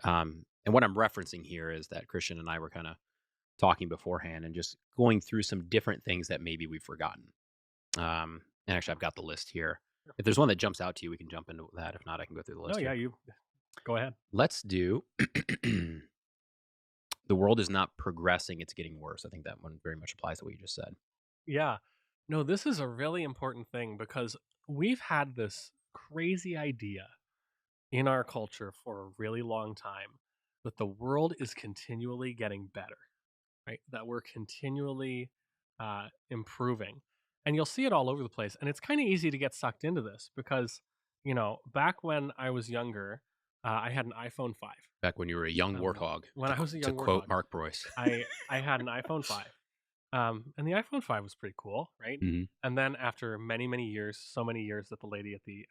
And what I'm referencing here is that Christian and I were kind of talking beforehand and just going through some different things that maybe we've forgotten. And actually, I've got the list here. If there's one that jumps out to you, we can jump into that. If not, I can go through the No, list yeah, here. you go ahead. Let's do the world is not progressing, it's getting worse. I think that one very much applies to what you just said. Yeah. No, this is a really important thing because we've had this crazy idea in our culture for a really long time that the world is continually getting better, right? That we're continually improving. And you'll see it all over the place. And it's kind of easy to get sucked into this because, back when I was younger, I had an iPhone 5. Back when you were a young warthog, When I was a to young quote warthog, Mark Boyce. I had an iPhone 5. And the iPhone 5 was pretty cool, right? Hmm. And then after many, many years, so many years that the lady at the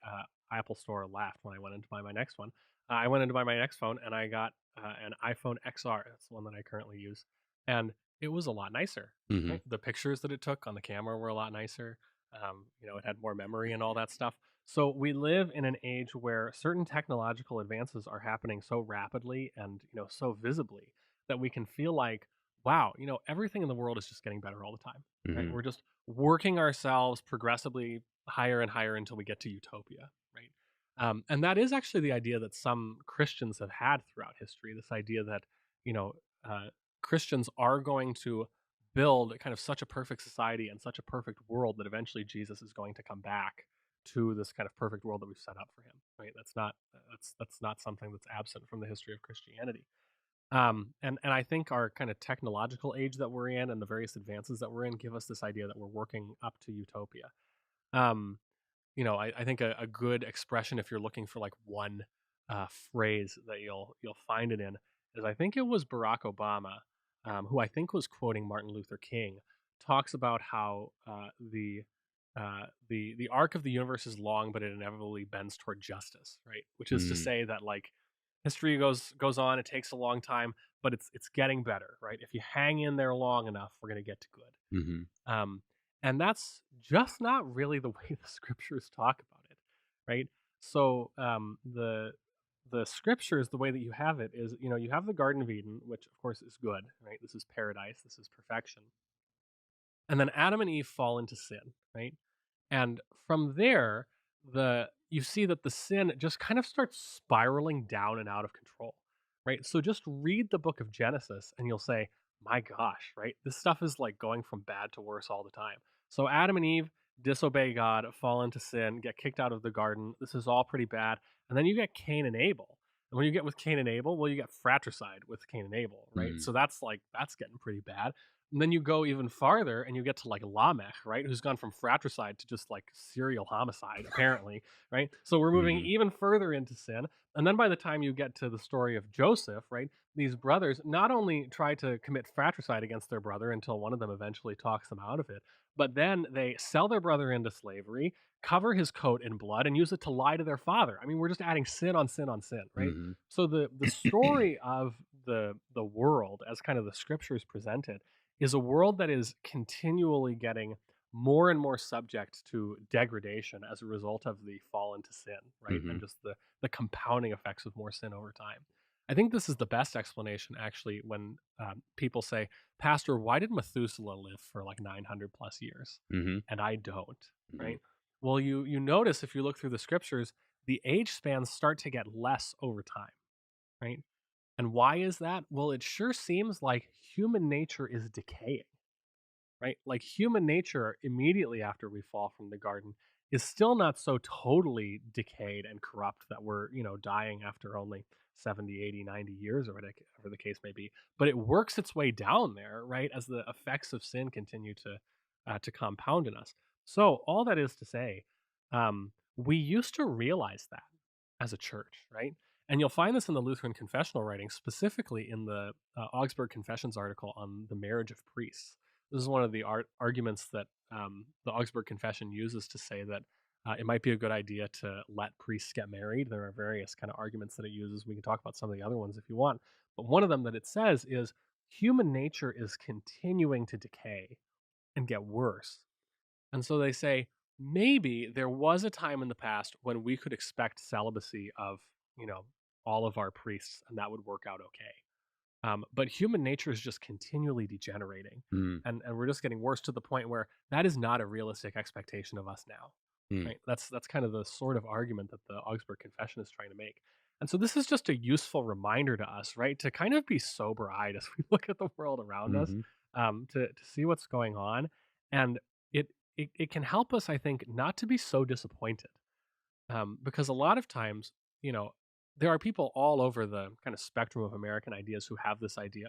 Apple store laughed when I went in to buy my next one, I went in to buy my next phone and I got an iPhone XR. That's the one that I currently use. And it was a lot nicer, Hmm. right? The pictures that it took on the camera were a lot nicer. It had more memory and all that stuff. So we live in an age where certain technological advances are happening so rapidly and, so visibly that we can feel like, wow, everything in the world is just getting better all the time, right? Hmm. We're just working ourselves progressively higher and higher until we get to utopia, right? And that is actually the idea that some Christians have had throughout history. This idea that you know uh, Christians are going to build kind of such a perfect society and such a perfect world that eventually Jesus is going to come back to this kind of perfect world that we've set up for him. Right? That's not something that's absent from the history of Christianity. And I think our kind of technological age that we're in and the various advances that we're in give us this idea that we're working up to utopia. Um, I think a good expression if you're looking for like one phrase that you'll find it in is I think it was Barack Obama, who I think was quoting Martin Luther King, talks about how the arc of the universe is long, but it inevitably bends toward justice, right? Which is to Mm. say that like history goes on, it takes a long time, but it's getting better, right? If you hang in there long enough, we're gonna get to good. Hmm. Um, and that's just not really the way the scriptures talk about it, right? So the scriptures, the way that you have it is, you have the Garden of Eden, which of course is good, right? This is paradise, this is perfection. And then Adam and Eve fall into sin, right? And from there, you see that the sin just kind of starts spiraling down and out of control, right? So just read the book of Genesis and you'll say, my gosh, right? This stuff is like going from bad to worse all the time. So Adam and Eve disobey God, fall into sin, get kicked out of the garden. This is all pretty bad. And then you get Cain and Abel. And when you get with Cain and Abel, well, you get fratricide with Cain and Abel, right? Mm. So that's getting pretty bad. And then you go even farther and you get to like Lamech, right? Who's gone from fratricide to just like serial homicide, apparently, right? So we're moving Hmm. even further into sin. And then by the time you get to the story of Joseph, right, these brothers not only try to commit fratricide against their brother until one of them eventually talks them out of it, but then they sell their brother into slavery, cover his coat in blood, and use it to lie to their father. I mean, we're just adding sin on sin on sin, right? Hmm. So the story of the world as kind of the scriptures presented is a world that is continually getting more and more subject to degradation as a result of the fall into sin, right? Hmm. And just the compounding effects of more sin over time. I think this is the best explanation, actually, when people say, Pastor, why did Methuselah live for like 900 plus years? Hmm. And I don't, Hmm. right? Well, you notice if you look through the scriptures, the age spans start to get less over time, right? And why is that? Well, it sure seems like human nature is decaying, right? Like human nature immediately after we fall from the garden is still not so totally decayed and corrupt that we're, dying after only 70, 80, 90 years or whatever the case may be. But it works its way down there, right, as the effects of sin continue to compound in us. So all that is to say, we used to realize that as a church, right? And you'll find this in the Lutheran confessional writings, specifically in the Augsburg Confessions article on the marriage of priests. This is one of the arguments that the Augsburg Confession uses to say that it might be a good idea to let priests get married. There are various kind of arguments that it uses. We can talk about some of the other ones if you want. But one of them that it says is human nature is continuing to decay and get worse. And so they say maybe there was a time in the past when we could expect celibacy of, you know, all of our priests and that would work out okay. But human nature is just continually degenerating, Mm, and we're just getting worse to the point where that is not a realistic expectation of us now, mm, right? That's kind of the sort of argument that the Augsburg Confession is trying to make. And so this is just a useful reminder to us, right, to kind of be sober-eyed as we look at the world around us, mhm, to see what's going on, and it can help us, I think, not to be so disappointed because a lot of times, you know, there are people all over the kind of spectrum of American ideas who have this idea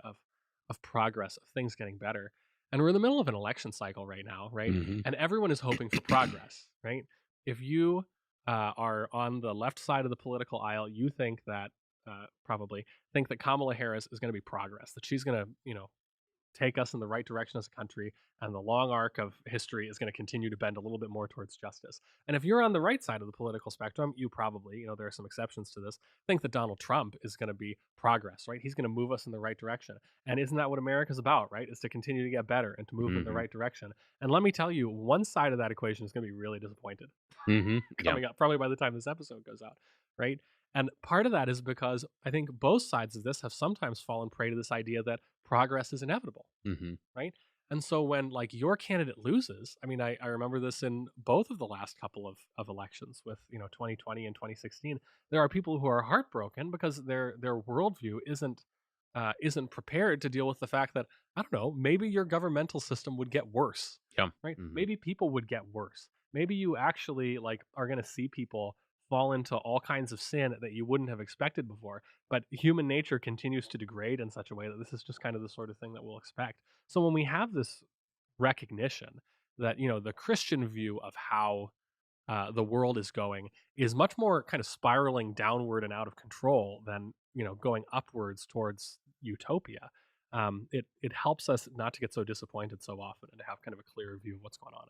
of progress, of things getting better. And we're in the middle of an election cycle right now, right? mhm, And everyone is hoping for progress, right? If you are on the left side of the political aisle, you think that probably think that Kamala Harris is going to be progress, that she's going to, take us in the right direction as a country, and the long arc of history is going to continue to bend a little bit more towards justice. And if you're on the right side of the political spectrum, you probably, there are some exceptions to this, think that Donald Trump is going to be progress, right? He's going to move us in the right direction. And isn't that what America's about, right? Is to continue to get better and to move in the mhm, right direction. And let me tell you, one side of that equation is going to be really disappointed mhm, yeah, coming up, probably by the time this episode goes out, right? And part of that is because I think both sides of this have sometimes fallen prey to this idea that progress is inevitable, mhm, right? And so when like your candidate loses, I mean, I remember this in both of the last couple of elections with 2020 and 2016. There are people who are heartbroken because their worldview isn't prepared to deal with the fact that I don't know, maybe your governmental system would get worse, yeah, right? mhm, Maybe people would get worse. Maybe you actually like are going to see people fall into all kinds of sin that you wouldn't have expected before. But human nature continues to degrade in such a way that this is just kind of the sort of thing that we'll expect. So when we have this recognition that the Christian view of how the world is going is much more kind of spiraling downward and out of control than going upwards towards utopia. It helps us not to get so disappointed so often and to have kind of a clearer view of what's going on.